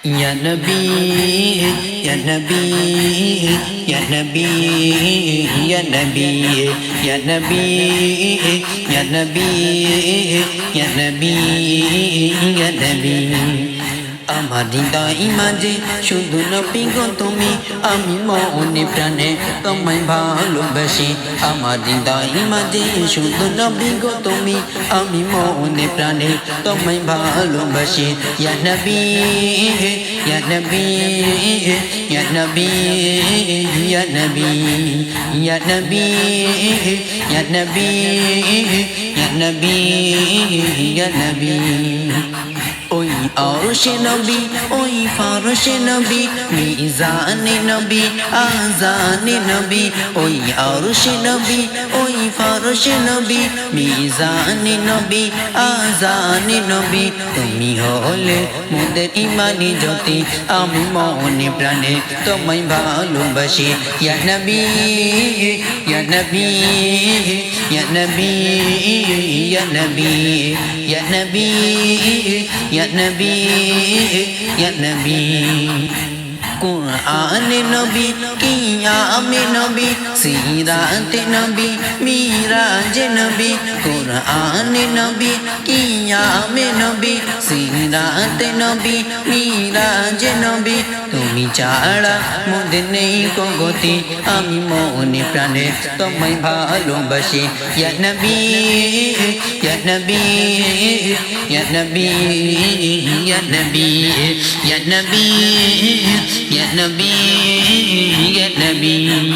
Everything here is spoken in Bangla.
Ya Nabi, Ya Nabi, Ya Nabi, Ya Nabi, Ya Nabi, Ya Nabi, Ya Nabi, Ya Nabi. আমার হৃদয় মাঝে শুধু নবী গো তুমি, আমি মনে প্রাণে তোমায় ভালোবাসি। আমার হৃদয় মাঝে শুধু নবী গো তুমি, আমি মনে প্রাণে তোমায় ভালোবাসি। ইয়া নবী, ইয়া নবী, ইয়া নবী, ইয়া নবী, ইয়া নবী, ইয়া নবী, ইয়া নবী, ইয়া নবী। ওই আরশে নবী, ওই ফারশে নবী, মিজানে নবী, আজানে নবী। ওই আরশে নবী, ওই ফারশে নবী, মিজানে নবী, আজানে নবী। তুমি হলে মোদের ইমানি জ্যোতি, আমি মনে প্রাণে তোমায় ভালোবাসি। ইয়া নবী, ইয়া নবী, ইয়া নবী, ইয়া নবী, ইয়া নবী, Ya Nabi, Ya Nabi. Quran नबी, कियाम नबी, सीरात नबी, मिराज नबी। कुरान नबी, कियाम नबी, सीरात नबी, मिराज नबी। তুমি ছাড়া মোদের নেই কো গতি, আমি মনে প্রাণে তোমায় ভালোবাসি। ইয়া নবী, ইয়া নবী, ইয়া নবী, ইয়া নবী, ইয়া নবী, Ya Nabi, Ya Nabi.